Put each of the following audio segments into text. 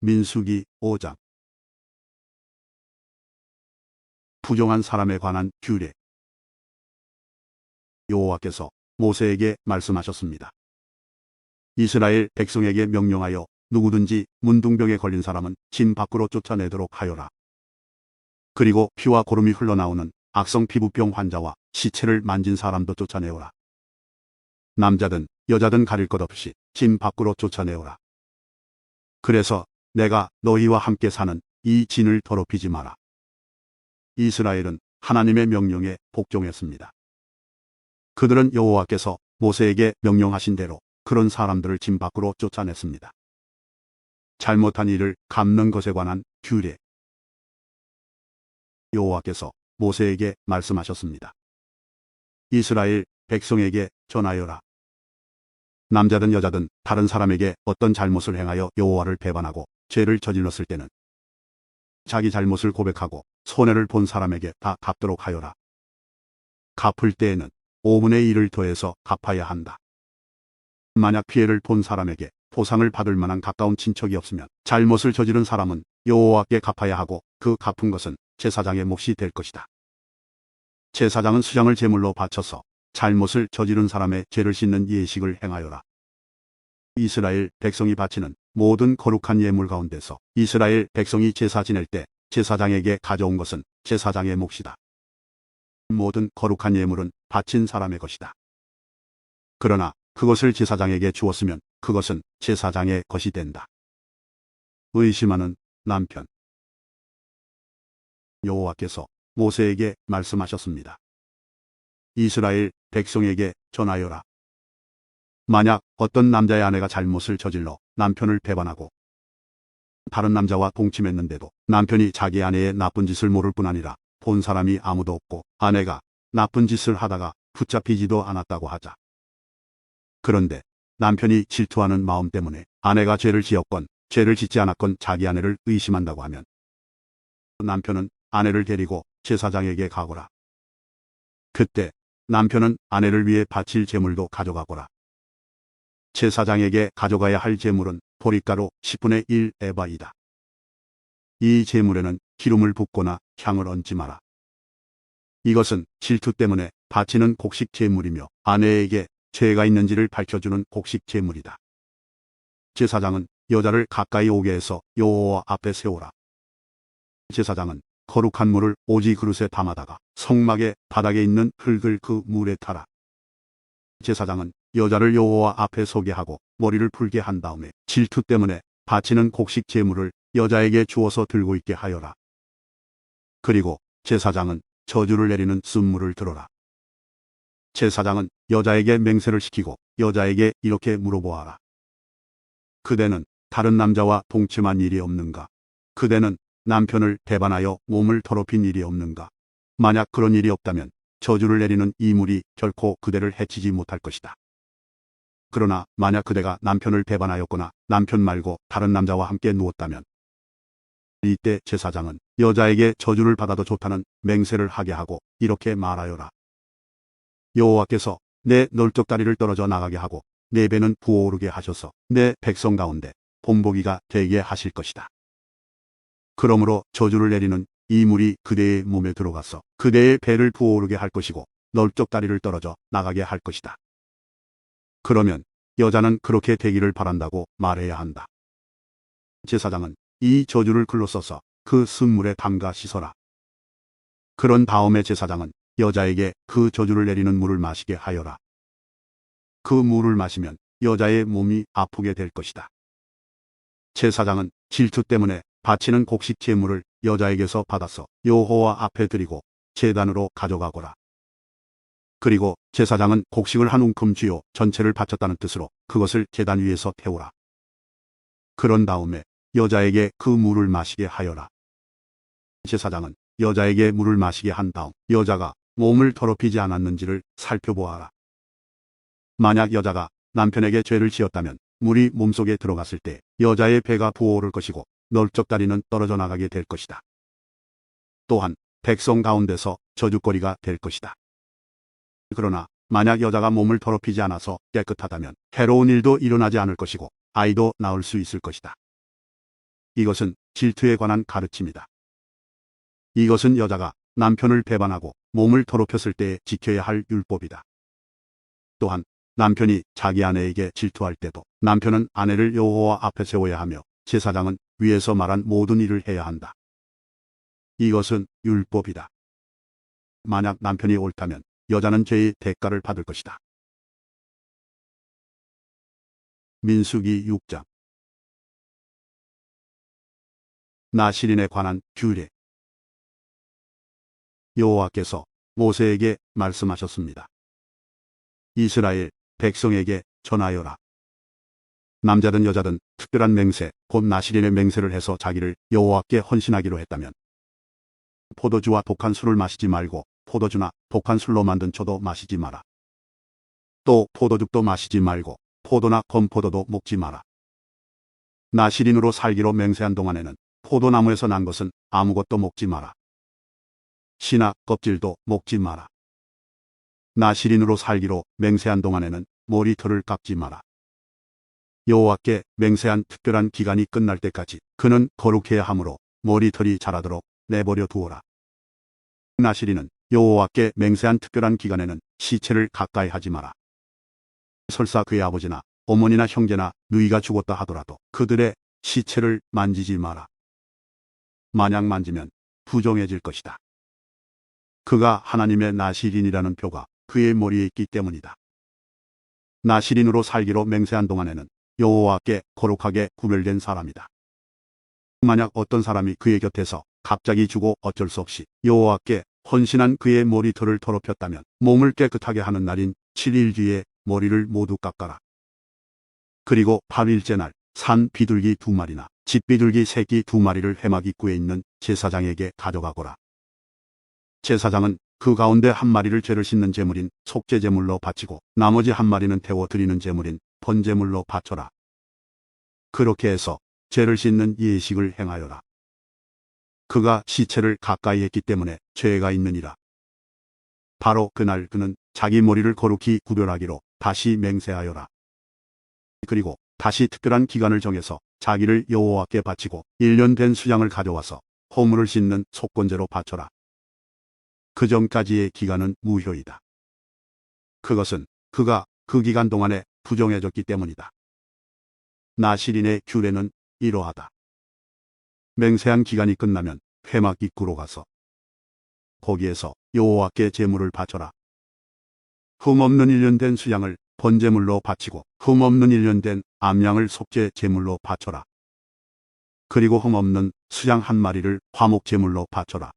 민수기 5장. 부정한 사람에 관한 규례. 여호와께서 모세에게 말씀하셨습니다. 이스라엘 백성에게 명령하여 누구든지 문둥병에 걸린 사람은 진 밖으로 쫓아내도록 하여라. 그리고 피와 고름이 흘러나오는 악성 피부병 환자와 시체를 만진 사람도 쫓아내오라. 남자든 여자든 가릴 것 없이 진 밖으로 쫓아내오라. 그래서 내가 너희와 함께 사는 이 진을 더럽히지 마라. 이스라엘은 하나님의 명령에 복종했습니다. 그들은 여호와께서 모세에게 명령하신 대로 그런 사람들을 진 밖으로 쫓아냈습니다. 잘못한 일을 갚는 것에 관한 규례. 여호와께서 모세에게 말씀하셨습니다. 이스라엘 백성에게 전하여라. 남자든 여자든 다른 사람에게 어떤 잘못을 행하여 여호와를 배반하고 죄를 저질렀을 때는 자기 잘못을 고백하고 손해를 본 사람에게 다 갚도록 하여라. 갚을 때에는 5분의 1을 더해서 갚아야 한다. 만약 피해를 본 사람에게 보상을 받을 만한 가까운 친척이 없으면 잘못을 저지른 사람은 여호와께 갚아야 하고 그 갚은 것은 제사장의 몫이 될 것이다. 제사장은 수장을 제물로 바쳐서 잘못을 저지른 사람의 죄를 씻는 예식을 행하여라. 이스라엘 백성이 바치는 모든 거룩한 예물 가운데서 이스라엘 백성이 제사 지낼 때 제사장에게 가져온 것은 제사장의 몫이다. 모든 거룩한 예물은 바친 사람의 것이다. 그러나 그것을 제사장에게 주었으면 그것은 제사장의 것이 된다. 의심하는 남편. 여호와께서 모세에게 말씀하셨습니다. 이스라엘 백성에게 전하여라. 만약 어떤 남자의 아내가 잘못을 저질러 남편을 배반하고 다른 남자와 동침했는데도 남편이 자기 아내의 나쁜 짓을 모를 뿐 아니라 본 사람이 아무도 없고 아내가 나쁜 짓을 하다가 붙잡히지도 않았다고 하자. 그런데 남편이 질투하는 마음 때문에 아내가 죄를 지었건 죄를 짓지 않았건 자기 아내를 의심한다고 하면 남편은 아내를 데리고 제사장에게 가거라. 그때 남편은 아내를 위해 바칠 제물도 가져가거라. 제사장에게 가져가야 할 제물은 보리가루 10분의 1 에바이다. 이 제물에는 기름을 붓거나 향을 얹지 마라. 이것은 질투 때문에 바치는 곡식 제물이며 아내에게 죄가 있는지를 밝혀주는 곡식 제물이다. 제사장은 여자를 가까이 오게 해서 여호와 앞에 세우라. 제사장은 거룩한 물을 오지 그릇에 담아다가 성막의 바닥에 있는 흙을 그 물에 타라. 제사장은 여자를 여호와 앞에 서게 하고 머리를 풀게 한 다음에 질투 때문에 바치는 곡식 제물을 여자에게 주어서 들고 있게 하여라. 그리고 제사장은 저주를 내리는 쓴물을 들어라. 제사장은 여자에게 맹세를 시키고 여자에게 이렇게 물어보아라. 그대는 다른 남자와 동침한 일이 없는가? 그대는 남편을 배반하여 몸을 더럽힌 일이 없는가? 만약 그런 일이 없다면 저주를 내리는 이 물이 결코 그대를 해치지 못할 것이다. 그러나 만약 그대가 남편을 배반하였거나 남편 말고 다른 남자와 함께 누웠다면 이때 제사장은 여자에게 저주를 받아도 좋다는 맹세를 하게 하고 이렇게 말하여라. 여호와께서 내 널쩍다리를 떨어져 나가게 하고 내 배는 부어오르게 하셔서 내 백성 가운데 본보기가 되게 하실 것이다. 그러므로 저주를 내리는 이 물이 그대의 몸에 들어가서 그대의 배를 부어오르게 할 것이고 널쩍다리를 떨어져 나가게 할 것이다. 그러면 여자는 그렇게 되기를 바란다고 말해야 한다. 제사장은 이 저주를 글로 써서 그 쓴물에 담가 씻어라. 그런 다음에 제사장은 여자에게 그 저주를 내리는 물을 마시게 하여라. 그 물을 마시면 여자의 몸이 아프게 될 것이다. 제사장은 질투 때문에 바치는 곡식 제물을 여자에게서 받아서 여호와 앞에 드리고 제단으로 가져가거라. 그리고 제사장은 곡식을 한 움큼 쥐어 전체를 바쳤다는 뜻으로 그것을 제단 위에서 태우라. 그런 다음에 여자에게 그 물을 마시게 하여라. 제사장은 여자에게 물을 마시게 한 다음 여자가 몸을 더럽히지 않았는지를 살펴보아라. 만약 여자가 남편에게 죄를 지었다면 물이 몸속에 들어갔을 때 여자의 배가 부어오를 것이고 널쩍다리는 떨어져 나가게 될 것이다. 또한 백성 가운데서 저주거리가 될 것이다. 그러나 만약 여자가 몸을 더럽히지 않아서 깨끗하다면 해로운 일도 일어나지 않을 것이고 아이도 낳을 수 있을 것이다. 이것은 질투에 관한 가르침이다. 이것은 여자가 남편을 배반하고 몸을 더럽혔을 때에 지켜야 할 율법이다. 또한 남편이 자기 아내에게 질투할 때도 남편은 아내를 여호와 앞에 세워야 하며 제사장은 위에서 말한 모든 일을 해야 한다. 이것은 율법이다. 만약 남편이 옳다면 여자는 죄의 대가를 받을 것이다. 민수기 6장. 나실인에 관한 규례. 여호와께서 모세에게 말씀하셨습니다. 이스라엘 백성에게 전하여라. 남자든 여자든 특별한 맹세, 곧 나실인의 맹세를 해서 자기를 여호와께 헌신하기로 했다면 포도주와 독한 술을 마시지 말고 포도주나 독한 술로 만든 초도 마시지 마라. 또 포도죽도 마시지 말고 포도나 건포도도 먹지 마라. 나실인으로 살기로 맹세한 동안에는 포도나무에서 난 것은 아무것도 먹지 마라. 씨나 껍질도 먹지 마라. 나실인으로 살기로 맹세한 동안에는 머리털을 깎지 마라. 여호와께 맹세한 특별한 기간이 끝날 때까지 그는 거룩해야 하므로 머리털이 자라도록 내버려 두어라. 나실인은 여호와께 맹세한 특별한 기간에는 시체를 가까이 하지 마라. 설사 그의 아버지나 어머니나 형제나 누이가 죽었다 하더라도 그들의 시체를 만지지 마라. 만약 만지면 부정해질 것이다. 그가 하나님의 나실인이라는 표가 그의 머리에 있기 때문이다. 나실인으로 살기로 맹세한 동안에는 여호와께 거룩하게 구별된 사람이다. 만약 어떤 사람이 그의 곁에서 갑자기 죽어 어쩔 수 없이 여호와께 헌신한 그의 머리털을 더럽혔다면 몸을 깨끗하게 하는 날인 7일 뒤에 머리를 모두 깎아라. 그리고 8일째 날 산 비둘기 2마리나 집 비둘기 새끼 2마리를 회막 입구에 있는 제사장에게 가져가거라. 제사장은 그 가운데 한 마리를 죄를 씻는 제물인 속죄제물로 바치고 나머지 한 마리는 태워 드리는 제물인 번제물로 바쳐라. 그렇게 해서 죄를 씻는 예식을 행하여라. 그가 시체를 가까이 했기 때문에 죄가 있느니라. 바로 그날 그는 자기 머리를 거룩히 구별하기로 다시 맹세하여라. 그리고 다시 특별한 기간을 정해서 자기를 여호와께 바치고 1년 된 수양을 가져와서 허물을 씻는 속건제로 바쳐라. 그 전까지의 기간은 무효이다. 그것은 그가 그 기간 동안에 부정해졌기 때문이다. 나실인의 규례는 이러하다. 맹세한 기간이 끝나면 회막 입구로 가서 거기에서 여호와께 제물을 바쳐라. 흠없는 1년 된 수양을 번제물로 바치고 흠없는 1년 된 암양을 속죄 제물로 바쳐라. 그리고 흠없는 수양 한 마리를 화목 제물로 바쳐라.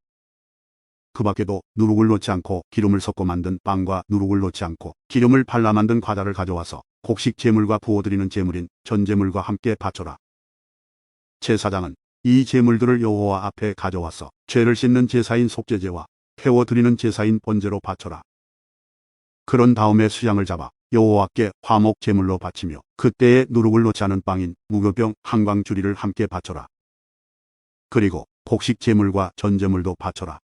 그 밖에도 누룩을 넣지 않고 기름을 섞어 만든 빵과 누룩을 넣지 않고 기름을 발라 만든 과자를 가져와서 곡식 제물과 부어드리는 제물인 전제물과 함께 바쳐라. 제사장은 이 제물들을 여호와 앞에 가져와서 죄를 씻는 제사인 속죄제와 태워드리는 제사인 번제로 바쳐라. 그런 다음에 수양을 잡아 여호와께 화목 제물로 바치며 그때에 누룩을 넣지 않은 빵인 무교병 한광주리를 함께 바쳐라. 그리고 곡식 제물과 전제물도 바쳐라.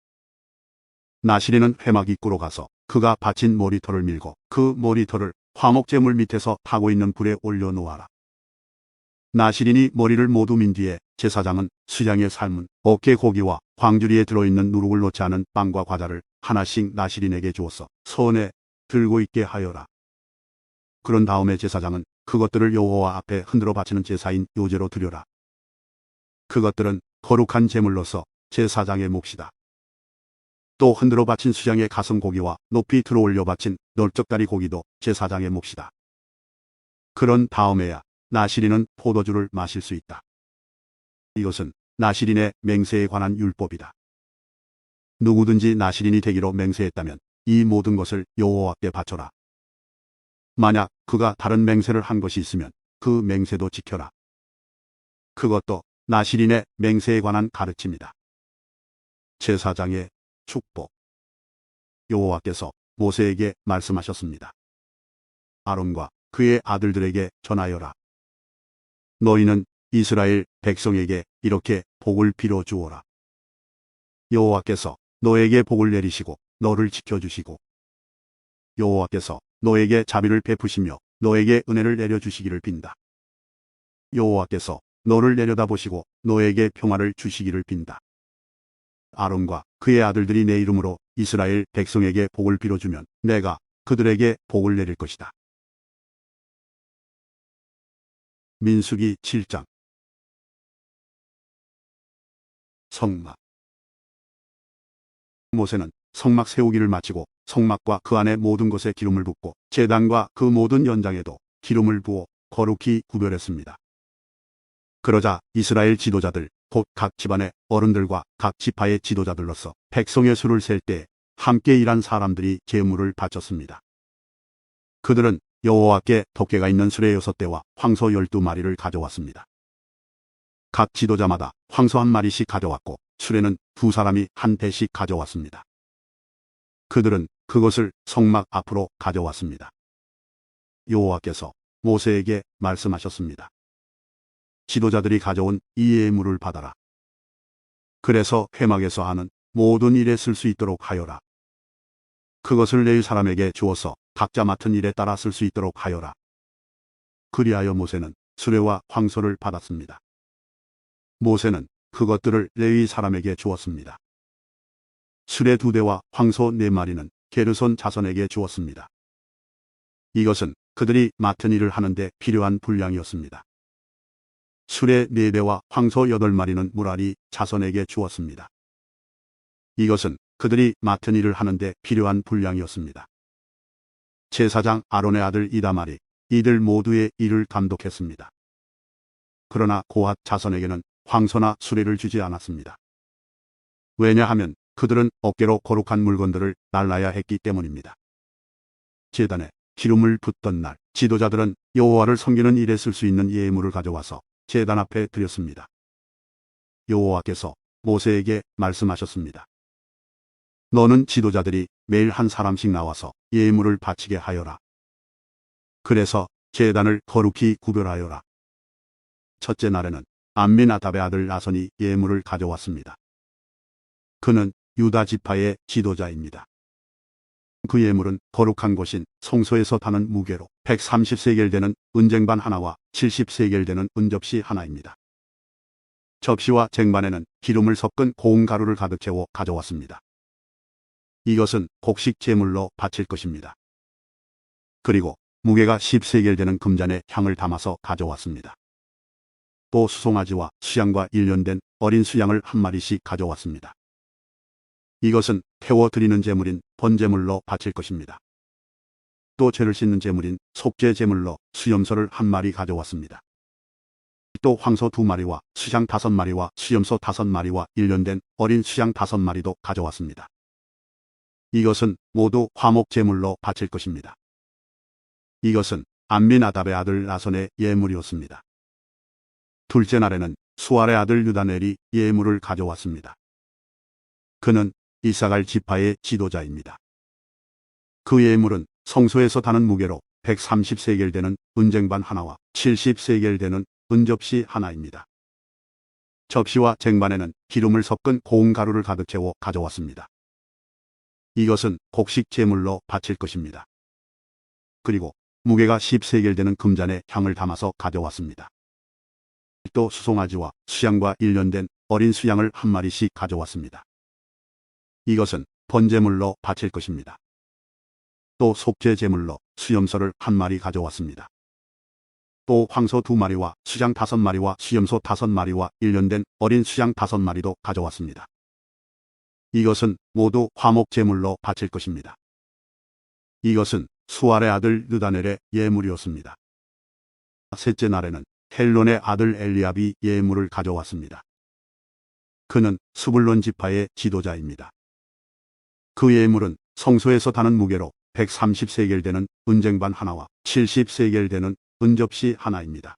나실인은 회막 입구로 가서 그가 바친 머리털을 밀고 그 머리털을 화목 제물 밑에서 타고 있는 불에 올려 놓아라. 나실인이 머리를 모두 민 뒤에 제사장은 수양에 삶은 어깨 고기와 광주리에 들어있는 누룩을 넣지 않은 빵과 과자를 하나씩 나실인에게 주어서 손에 들고 있게 하여라. 그런 다음에 제사장은 그것들을 여호와 앞에 흔들어 바치는 제사인 요제로 드려라. 그것들은 거룩한 제물로서 제사장의 몫이다. 또 흔들어 바친 수양의 가슴 고기와 높이 들어 올려 바친 널쩍다리 고기도 제사장의 몫이다. 그런 다음에야 나실인은 포도주를 마실 수 있다. 이것은 나실인의 맹세에 관한 율법이다. 누구든지 나실인이 되기로 맹세했다면 이 모든 것을 여호와께 바쳐라. 만약 그가 다른 맹세를 한 것이 있으면 그 맹세도 지켜라. 그것도 나실인의 맹세에 관한 가르침이다. 제사장의 축복. 여호와께서 모세에게 말씀하셨습니다. 아론과 그의 아들들에게 전하여라. 너희는 이스라엘 백성에게 이렇게 복을 빌어 주어라. 여호와께서 너에게 복을 내리시고 너를 지켜주시고 여호와께서 너에게 자비를 베푸시며 너에게 은혜를 내려주시기를 빈다. 여호와께서 너를 내려다보시고 너에게 평화를 주시기를 빈다. 아론과 그의 아들들이 내 이름으로 이스라엘 백성에게 복을 빌어주면 내가 그들에게 복을 내릴 것이다. 민수기 7장. 성막. 모세는 성막 세우기를 마치고 성막과 그 안에 모든 것에 기름을 붓고 제단과 그 모든 연장에도 기름을 부어 거룩히 구별했습니다. 그러자 이스라엘 지도자들 곧 각 집안의 어른들과 각 지파의 지도자들로서 백성의 수를 셀 때 함께 일한 사람들이 제물을 바쳤습니다. 그들은 여호와께 덮개가 있는 수레 6대와 황소 12마리를 가져왔습니다. 각 지도자마다 황소 1마리씩 가져왔고 수레는 2사람이 한 대씩 가져왔습니다. 그들은 그것을 성막 앞으로 가져왔습니다. 여호와께서 모세에게 말씀하셨습니다. 지도자들이 가져온 이 예물을 받아라. 그래서 회막에서 하는 모든 일에 쓸 수 있도록 하여라. 그것을 레위 사람에게 주어서 각자 맡은 일에 따라 쓸 수 있도록 하여라. 그리하여 모세는 수레와 황소를 받았습니다. 모세는 그것들을 레위 사람에게 주었습니다. 수레 2대와 황소 4마리는 게르손 자손에게 주었습니다. 이것은 그들이 맡은 일을 하는데 필요한 분량이었습니다. 수레 4대와 황소 8마리는 무라리 자손에게 주었습니다. 이것은 그들이 맡은 일을 하는데 필요한 분량이었습니다. 제사장 아론의 아들 이다말이 이들 모두의 일을 감독했습니다. 그러나 고핫 자손에게는 황소나 수레를 주지 않았습니다. 왜냐하면 그들은 어깨로 거룩한 물건들을 날라야 했기 때문입니다. 제단에 기름을 붓던 날 지도자들은 여호와를 섬기는 일에 쓸 수 있는 예물을 가져와서 제단 앞에 드렸습니다. 여호와께서 모세에게 말씀하셨습니다. 너는 지도자들이 매일 한 사람씩 나와서 예물을 바치게 하여라. 그래서 제단을 거룩히 구별하여라. 첫째 날에는 암미나답의 아들 나선이 예물을 가져왔습니다. 그는 유다 지파의 지도자입니다. 그 예물은 거룩한 곳인 성소에서 타는 무게로 130세겔 되는 은쟁반 하나와 70세겔 되는 은접시 하나입니다. 접시와 쟁반에는 기름을 섞은 고운 가루를 가득 채워 가져왔습니다. 이것은 곡식 제물로 바칠 것입니다. 그리고 무게가 10세겔 되는 금잔에 향을 담아서 가져왔습니다. 또 수송아지와 수양과 일년된 어린 수양을 1마리씩 가져왔습니다. 이것은 태워 드리는 제물인 번제물로 바칠 것입니다. 또 죄를 씻는 제물인 속죄 제물로 수염소를 1마리 가져왔습니다. 또 황소 2마리와 수양 5마리와 수염소 5마리와 일년된 어린 수양 5마리도 가져왔습니다. 이것은 모두 화목 제물로 바칠 것입니다. 이것은 암미나답의 아들 나손의 예물이었습니다. 둘째 날에는 수알의 아들 유다넬이 예물을 가져왔습니다. 그는 이사갈 지파의 지도자입니다. 그 예물은 성소에서 타는 무게로 130세겔 되는 은쟁반 하나와 70세겔 되는 은접시 하나입니다. 접시와 쟁반에는 기름을 섞은 고운 가루를 가득 채워 가져왔습니다. 이것은 곡식 제물로 바칠 것입니다. 그리고 무게가 10세겔 되는 금잔에 향을 담아서 가져왔습니다. 또 수송아지와 수양과 일년된 어린 수양을 1마리씩 가져왔습니다. 이것은 번제물로 바칠 것입니다. 또 속죄 제물로 수염소를 1마리 가져왔습니다. 또 황소 2마리와 수양 5마리와 수염소 5마리와 일년된 어린 수양 5마리도 가져왔습니다. 이것은 모두 화목 제물로 바칠 것입니다. 이것은 수알의 아들 느다넬의 예물이었습니다. 셋째 날에는 헬론의 아들 엘리압이 예물을 가져왔습니다. 그는 스불론 지파의 지도자입니다. 그 예물은 성소에서 타는 무게로 130세겔 되는 은쟁반 하나와 70세겔 되는 은접시 하나입니다.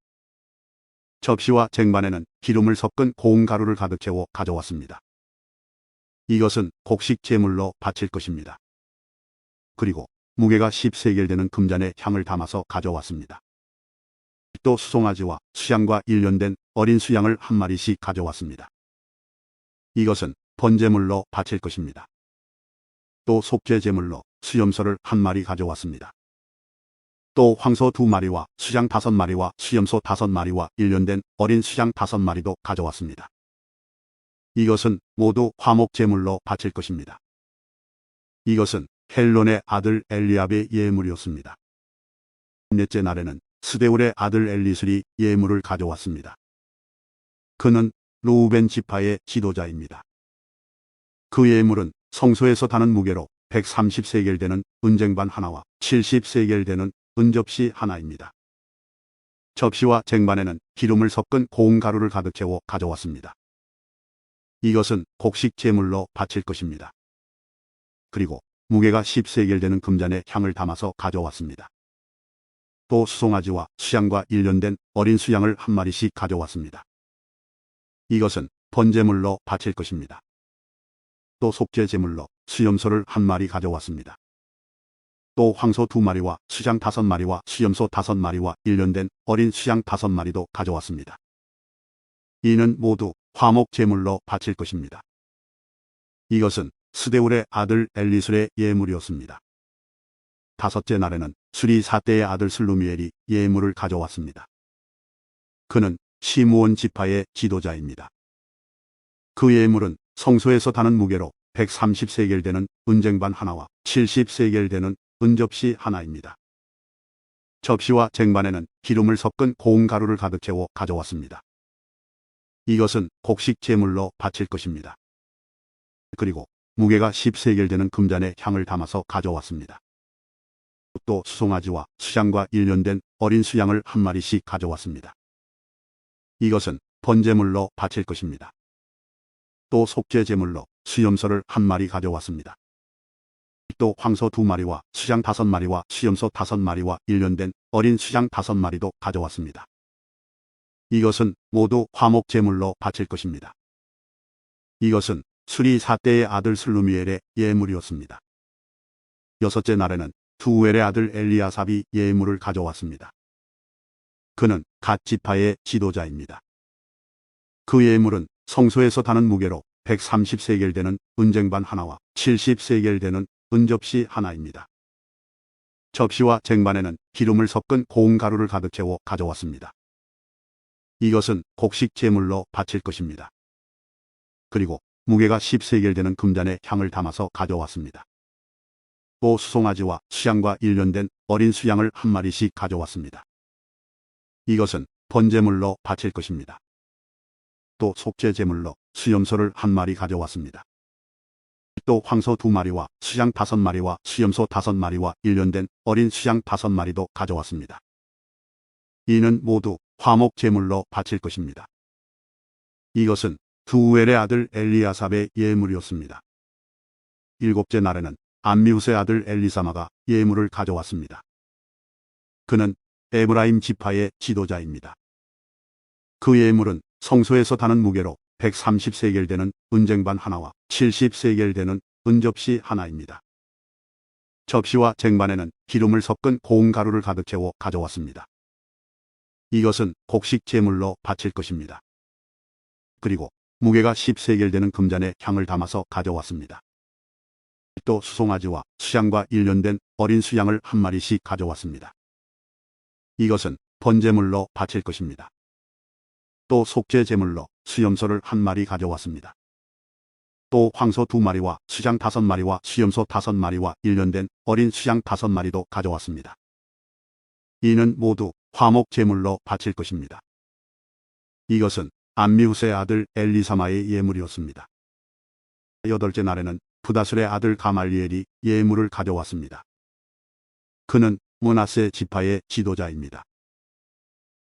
접시와 쟁반에는 기름을 섞은 고운 가루를 가득 채워 가져왔습니다. 이것은 곡식 제물로 바칠 것입니다. 그리고 무게가 10세겔 되는 금잔에 향을 담아서 가져왔습니다. 또 수송아지와 수양과 일년된 어린 수양을 1마리씩 가져왔습니다. 이것은 번제물로 바칠 것입니다. 또 속죄 제물로 수염소를 1마리 가져왔습니다. 또 황소 2마리와 수장 5마리와 수염소 5마리와 일련된 어린 수장 5마리도 가져왔습니다. 이것은 모두 화목 제물로 바칠 것입니다. 이것은 헬론의 아들 엘리압의 예물이었습니다. 넷째 날에는 스데울의 아들 엘리술이 예물을 가져왔습니다. 그는 르우벤 지파의 지도자입니다. 그 예물은 성소에서 다는 무게로 130세겔 되는 은쟁반 하나와 70세겔 되는 은접시 하나입니다. 접시와 쟁반에는 기름을 섞은 고운 가루를 가득 채워 가져왔습니다. 이것은 곡식 제물로 바칠 것입니다. 그리고 무게가 10세겔 되는 금잔에 향을 담아서 가져왔습니다. 또 수송아지와 수양과 일련된 어린 수양을 한 마리씩 가져왔습니다. 이것은 번제물로 바칠 것입니다. 또 속죄 제물로 수염소를 한 마리 가져왔습니다. 또 황소 2마리와 수장 5마리와 수염소 5마리와 일련된 어린 수양 5마리도 가져왔습니다. 이는 모두 화목 제물로 바칠 것입니다. 이것은 스데울의 아들 엘리술의 예물이었습니다. 다섯째 날에는 수리사대의 아들 슬루미엘이 예물을 가져왔습니다. 그는 시므온 지파의 지도자입니다. 그 예물은 성소에서 다는 무게로 130세겔 되는 은쟁반 하나와 70세겔 되는 은접시 하나입니다. 접시와 쟁반에는 기름을 섞은 고운 가루를 가득 채워 가져왔습니다. 이것은 곡식 제물로 바칠 것입니다. 그리고 무게가 10세겔 되는 금잔에 향을 담아서 가져왔습니다. 또 수송아지와 수장과 일련된 어린 수양을 한 마리씩 가져왔습니다. 이것은 번제물로 바칠 것입니다. 또 속죄 제물로 수염소를 한 마리 가져왔습니다. 또 황소 2마리와 수장 5마리와 수염소 5마리와 일련된 어린 수장 5마리도 가져왔습니다. 이것은 모두 화목 제물로 바칠 것입니다. 이것은 수리사대의 아들 슬루미엘의 예물이었습니다. 여섯째 날에는 두엘의 아들 엘리아삽이 예물을 가져왔습니다. 그는 갓 지파의 지도자입니다. 그 예물은 성소에서 다는 무게로 130세겔 되는 은쟁반 하나와 70세겔 되는 은접시 하나입니다. 접시와 쟁반에는 기름을 섞은 고운 가루를 가득 채워 가져왔습니다. 이것은 곡식 제물로 바칠 것입니다. 그리고 무게가 10세겔 되는 금잔에 향을 담아서 가져왔습니다. 또 수송아지와 수양과 일련된 어린 수양을 한 마리씩 가져왔습니다. 이것은 번제물로 바칠 것입니다. 또 속죄 제물로 수염소를 한 마리 가져왔습니다. 또 황소 2마리와 수양 5마리와 수염소 5마리와 일련된 어린 수양 5마리도 가져왔습니다. 이는 모두 화목 제물로 바칠 것입니다. 이것은 두엘의 아들 엘리아삽의 예물이었습니다. 일곱째 날에는 암미우스의 아들 엘리사마가 예물을 가져왔습니다. 그는 에브라임 지파의 지도자입니다. 그 예물은 성소에서 다는 무게로 130세겔 되는 은쟁반 하나와 70세겔 되는 은접시 하나입니다. 접시와 쟁반에는 기름을 섞은 고운 가루를 가득 채워 가져왔습니다. 이것은 곡식 제물로 바칠 것입니다. 그리고 무게가 10세겔 되는 금잔에 향을 담아서 가져왔습니다. 또 수송아지와 수양과 일련된 어린 수양을 한 마리씩 가져왔습니다. 이것은 번제물로 바칠 것입니다. 또 속죄 제물로 수염소를 한 마리 가져왔습니다. 또 황소 2마리와 수장 5마리와 수염소 5마리와 일련된 어린 수양 5마리도 가져왔습니다. 이는 모두 화목 제물로 바칠 것입니다. 이것은 암미우스의 아들 엘리사마의 예물이었습니다. 여덟째 날에는 부다술의 아들 가말리엘이 예물을 가져왔습니다. 그는 므낫세 지파의 지도자입니다.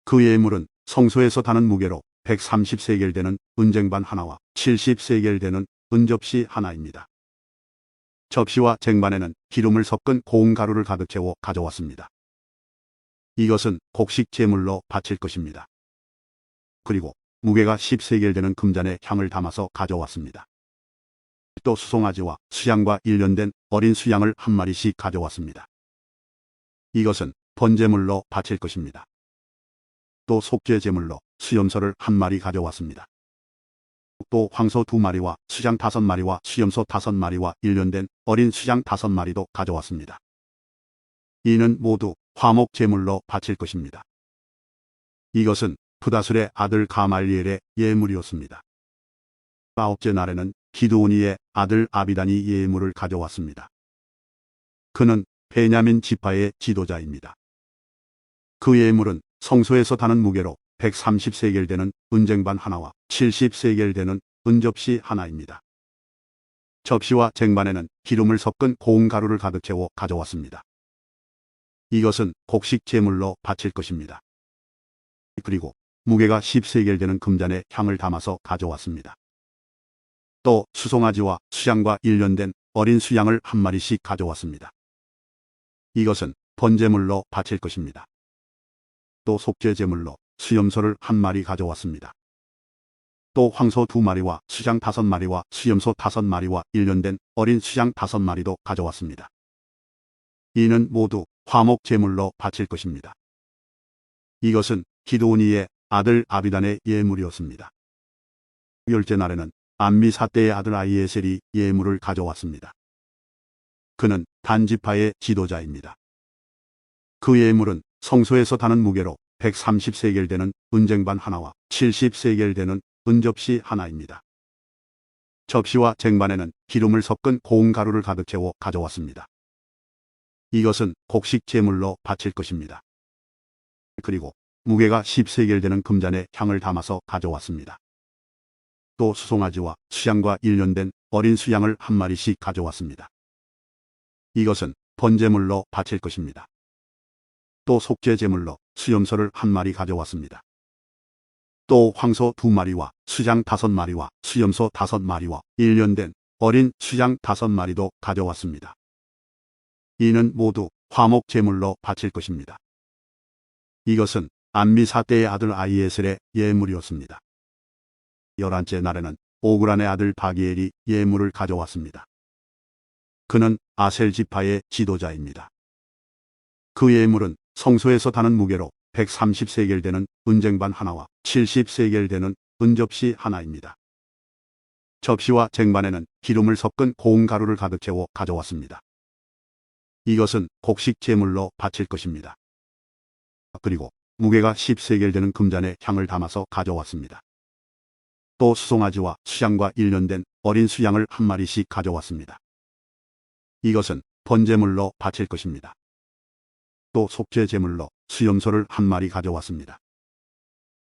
그 예물은 성소에서 다는 무게로 130세겔 되는 은쟁반 하나와 70세겔 되는 은접시 하나입니다. 접시와 쟁반에는 기름을 섞은 고운 가루를 가득 채워 가져왔습니다. 이것은 곡식 제물로 바칠 것입니다. 그리고 무게가 10세겔 되는 금잔에 향을 담아서 가져왔습니다. 또 수송아지와 수양과 일련된 어린 수양을 한 마리씩 가져왔습니다. 이것은 번제물로 바칠 것입니다. 또 속죄 제물로 수염소를 한 마리 가져왔습니다. 또 황소 2마리와 수장 5마리와 수염소 5마리와 일련된 어린 수장 5마리도 가져왔습니다. 이는 모두 화목 제물로 바칠 것입니다. 이것은 부다술의 아들 가말리엘의 예물이었습니다. 아홉째 날에는 기드오니의 아들 아비단이 예물을 가져왔습니다. 그는 베냐민 지파의 지도자입니다. 그 예물은 성소에서 다는 무게로 130세겔 되는 은쟁반 하나와 70세겔 되는 은접시 하나입니다. 접시와 쟁반에는 기름을 섞은 고운 가루를 가득 채워 가져왔습니다. 이것은 곡식 제물로 바칠 것입니다. 그리고 무게가 10세겔 되는 금잔에 향을 담아서 가져왔습니다. 또 수송아지와 수양과 일년된 어린 수양을 한 마리씩 가져왔습니다. 이것은 번제물로 바칠 것입니다. 또 속죄제물로 수염소를 한 마리 가져왔습니다. 또 황소 2마리와 수장 5마리와 수염소 5마리와 일년된 어린 수양 5마리도 가져왔습니다. 이는 모두 화목 제물로 바칠 것입니다. 이것은 기드오니의 아들 아비단의 예물이었습니다. 열째 날에는 암미사대의 아들 아히에셀이 예물을 가져왔습니다. 그는 단지파의 지도자입니다. 그 예물은 성소에서 다는 무게로 130세겔 되는 은쟁반 하나와 70세겔 되는 은접시 하나입니다. 접시와 쟁반에는 기름을 섞은 고운 가루를 가득 채워 가져왔습니다. 이것은 곡식 제물로 바칠 것입니다. 그리고 무게가 10세겔 되는 금잔에 향을 담아서 가져왔습니다. 또 수송아지와 수양과 일년된 어린 수양을 한 마리씩 가져왔습니다. 이것은 번제물로 바칠 것입니다. 또 속죄제물로 수염소를 한 마리 가져왔습니다. 또 황소 2마리와 수장 5마리와 수염소 5마리와 일년된 어린 수양 5마리도 가져왔습니다. 이는 모두 화목 제물로 바칠 것입니다. 이것은 암미사대의 아들 아히에셀의 예물이었습니다. 11째 날에는 오그란의 아들 바기엘이 예물을 가져왔습니다. 그는 아셀 지파의 지도자입니다. 그 예물은 성소에서 다는 무게로 130세겔 되는 은쟁반 하나와 70세겔 되는 은접시 하나입니다. 접시와 쟁반에는 기름을 섞은 고운 가루를 가득 채워 가져왔습니다. 이것은 곡식 제물로 바칠 것입니다. 그리고 무게가 10세겔 되는 금잔에 향을 담아서 가져왔습니다. 또 수송아지와 수양과 일년된 어린 수양을 한 마리씩 가져왔습니다. 이것은 번제물로 바칠 것입니다. 또 속죄제물로 수염소를 한 마리 가져왔습니다.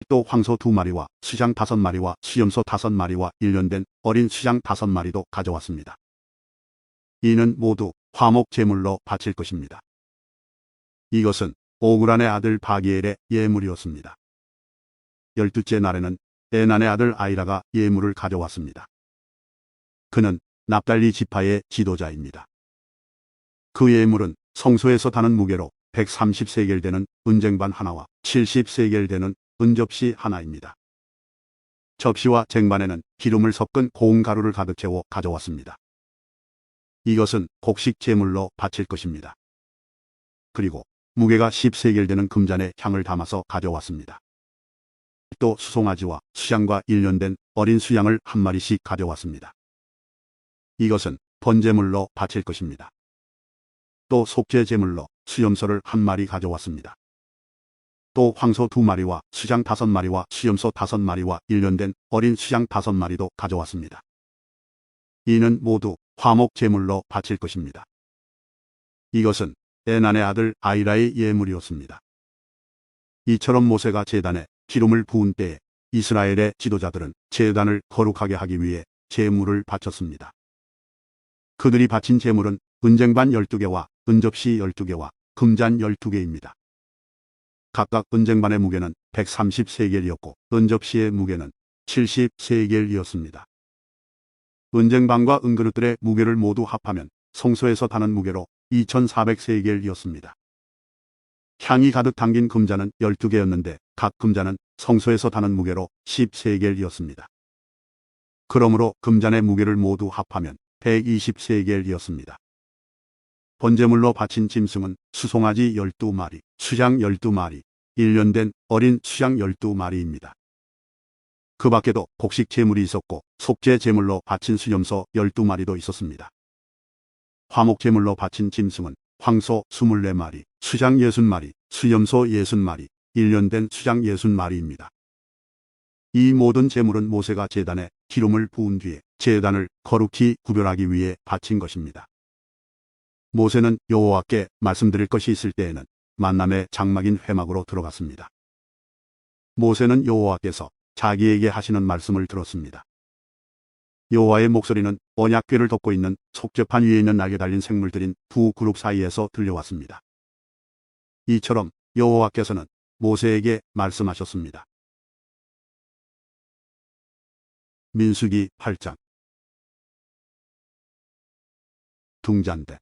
또 황소 2마리와 수장 5마리와 수염소 5마리와 일년된 어린 수양 5마리도 가져왔습니다. 이는 모두 화목 제물로 바칠 것입니다. 이것은 오그란의 아들 바기엘의 예물이었습니다. 12째 날에는 에난의 아들 아이라가 예물을 가져왔습니다. 그는 납달리 지파의 지도자입니다. 그 예물은 성소에서 다는 무게로 130세겔 되는 은쟁반 하나와 70세겔 되는 은접시 하나입니다. 접시와 쟁반에는 기름을 섞은 고운 가루를 가득 채워 가져왔습니다. 이것은 곡식 제물로 바칠 것입니다. 그리고 무게가 10세겔 되는 금잔에 향을 담아서 가져왔습니다. 또 수송아지와 수양과 일년된 어린 수양을 한 마리씩 가져왔습니다. 이것은 번제물로 바칠 것입니다. 또 속죄제물로 수염소를 한 마리 가져왔습니다. 또 황소 2마리와 수장 5마리와 수염소 5마리와 일년된 어린 수양 5마리도 가져왔습니다. 이는 모두 화목 제물로 바칠 것입니다. 이것은 에난의 아들 아이라의 예물이었습니다. 이처럼 모세가 제단에 기름을 부은 때에 이스라엘의 지도자들은 제단을 거룩하게 하기 위해 제물을 바쳤습니다. 그들이 바친 제물은 은쟁반 12개와 은접시 12개와 금잔 12개입니다. 각각 은쟁반의 무게는 130세겔이었고 은접시의 무게는 70세겔이었습니다. 은쟁반과 은그릇들의 무게를 모두 합하면 성소에서 다는 무게로 2400세겔이었습니다. 향이 가득 담긴 금잔은 12개였는데 각 금잔은 성소에서 다는 무게로 10세겔이었습니다. 그러므로 금잔의 무게를 모두 합하면 120세겔이었습니다. 번제물로 바친 짐승은 수송아지 12마리, 수양 12마리, 일년된 어린 수양 12마리입니다. 그 밖에도 곡식 제물이 있었고 속죄 제물로 바친 수염소 12마리도 있었습니다. 화목 제물로 바친 짐승은 황소 24마리, 수장 60마리, 수염소 60마리, 1년 된 수장 60마리입니다. 이 모든 제물은 모세가 제단에 기름을 부은 뒤에 제단을 거룩히 구별하기 위해 바친 것입니다. 모세는 여호와께 말씀드릴 것이 있을 때에는 만남의 장막인 회막으로 들어갔습니다. 모세는 여호와께서 자기에게 하시는 말씀을 들었습니다. 여호와의 목소리는 언약궤를 덮고 있는 속죄판 위에 있는 날개 달린 생물들인 두 그룹 사이에서 들려왔습니다. 이처럼 여호와께서는 모세에게 말씀하셨습니다. 민수기 8장. 등잔대.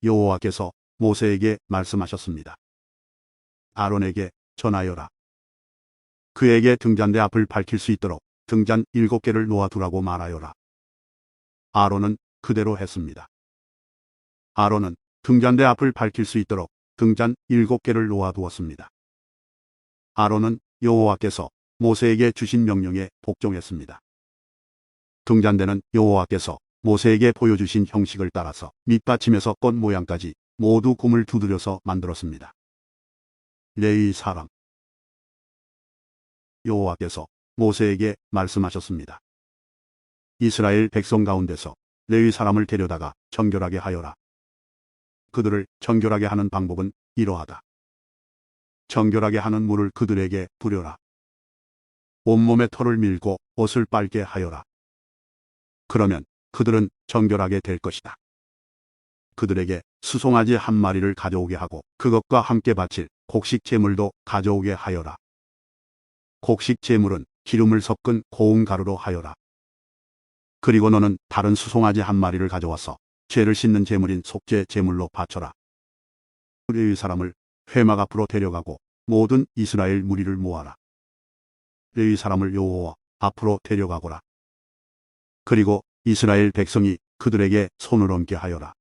여호와께서 모세에게 말씀하셨습니다. 아론에게 전하여라. 그에게 등잔대 앞을 밝힐 수 있도록 등잔 7개를 놓아두라고 말하여라. 아론은 그대로 했습니다. 아론은 등잔대 앞을 밝힐 수 있도록 등잔 7개를 놓아두었습니다. 아론은 여호와께서 모세에게 주신 명령에 복종했습니다. 등잔대는 여호와께서 모세에게 보여주신 형식을 따라서 밑받침에서 꽃 모양까지 모두 금을 두드려서 만들었습니다. 레위 사람. 여호와께서 모세에게 말씀하셨습니다. 이스라엘 백성 가운데서 레위 사람을 데려다가 정결하게 하여라. 그들을 정결하게 하는 방법은 이러하다. 정결하게 하는 물을 그들에게 부려라. 온몸에 털을 밀고 옷을 빨게 하여라. 그러면 그들은 정결하게 될 것이다. 그들에게 수송아지 1마리를 가져오게 하고 그것과 함께 바칠 곡식 제물도 가져오게 하여라. 곡식 제물은 기름을 섞은 고운 가루로 하여라. 그리고 너는 다른 수송아지 1마리를 가져와서 죄를 씻는 제물인 속죄 제물로 바쳐라. 레위 사람을 회막 앞으로 데려가고 모든 이스라엘 무리를 모아라. 레위 사람을 여호와 앞으로 데려가거라. 그리고 이스라엘 백성이 그들에게 손을 얹게 하여라.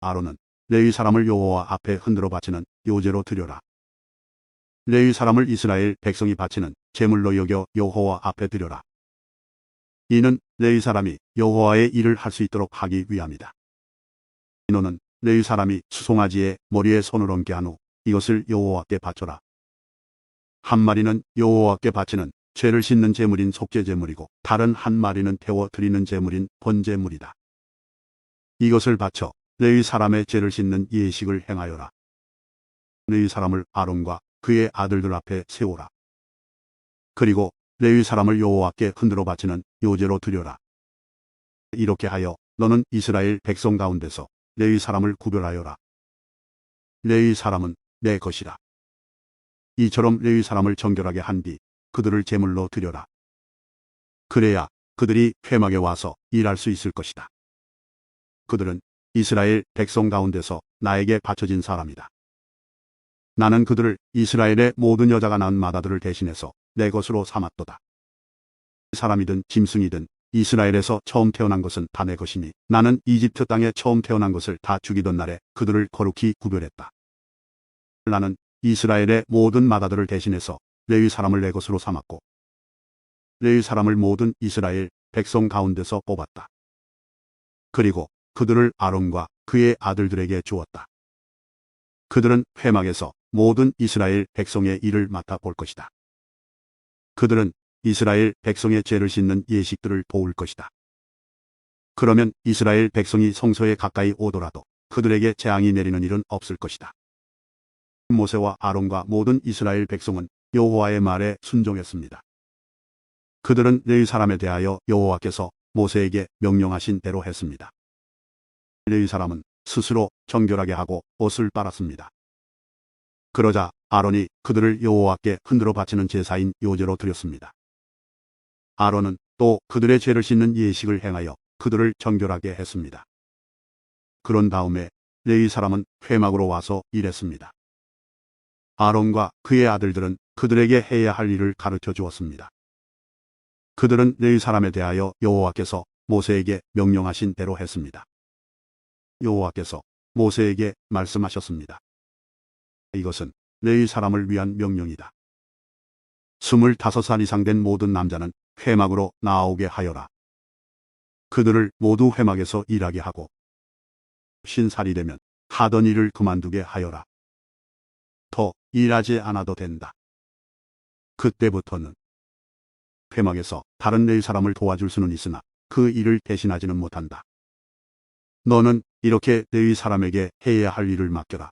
아론은 레위 사람을 여호와 앞에 흔들어 바치는 요제로 드려라. 레위 사람을 이스라엘 백성이 바치는 제물로 여겨 여호와 앞에 드려라. 이는 레위 사람이 여호와의 일을 할 수 있도록 하기 위함이다. 너는 레위 사람이 수송아지의 머리에 손을 얹게 한 후 이것을 여호와께 바쳐라. 1마리는 여호와께 바치는 죄를 씻는 제물인 속죄 제물이고 다른 1마리는 태워 드리는 제물인 번제물이다. 이것을 바쳐 레위 사람의 죄를 씻는 예식을 행하여라. 레위 사람을 아론과 그의 아들들 앞에 세우라. 그리고 레위 사람을 여호와께 흔들어 바치는 요제로 드려라. 이렇게 하여 너는 이스라엘 백성 가운데서 레위 사람을 구별하여라. 레위 사람은 내 것이라. 이처럼 레위 사람을 정결하게 한 뒤 그들을 제물로 드려라. 그래야 그들이 회막에 와서 일할 수 있을 것이다. 그들은 이스라엘 백성 가운데서 나에게 바쳐진 사람이다. 나는 그들을 이스라엘의 모든 여자가 낳은 마다들을 대신해서 내 것으로 삼았도다. 사람이든 짐승이든 이스라엘에서 처음 태어난 것은 다 내 것이니 나는 이집트 땅에 처음 태어난 것을 다 죽이던 날에 그들을 거룩히 구별했다. 나는 이스라엘의 모든 마다들을 대신해서 레위 사람을 내 것으로 삼았고 레위 사람을 모든 이스라엘 백성 가운데서 뽑았다. 그리고 그들을 아론과 그의 아들들에게 주었다. 그들은 회막에서 모든 이스라엘 백성의 일을 맡아 볼 것이다. 그들은 이스라엘 백성의 죄를 씻는 예식들을 도울 것이다. 그러면 이스라엘 백성이 성소에 가까이 오더라도 그들에게 재앙이 내리는 일은 없을 것이다. 모세와 아론과 모든 이스라엘 백성은 여호와의 말에 순종했습니다. 그들은 레위 사람에 대하여 여호와께서 모세에게 명령하신 대로 했습니다. 레위 사람은 스스로 정결하게 하고 옷을 빨았습니다. 그러자 아론이 그들을 여호와께 흔들어 바치는 제사인 요제로 드렸습니다. 아론은 또 그들의 죄를 씻는 예식을 행하여 그들을 정결하게 했습니다. 그런 다음에 레위 사람은 회막으로 와서 일했습니다. 아론과 그의 아들들은 그들에게 해야 할 일을 가르쳐 주었습니다. 그들은 레위 사람에 대하여 여호와께서 모세에게 명령하신 대로 했습니다. 여호와께서 모세에게 말씀하셨습니다. 이것은 레위 사람을 위한 명령이다. 25살 이상 된 모든 남자는 회막으로 나오게 하여라. 그들을 모두 회막에서 일하게 하고 50살이 되면 하던 일을 그만두게 하여라. 더 일하지 않아도 된다. 그때부터는 폐막에서 다른 네 사람을 도와줄 수는 있으나 그 일을 대신하지는 못한다. 너는 이렇게 네 사람에게 해야 할 일을 맡겨라.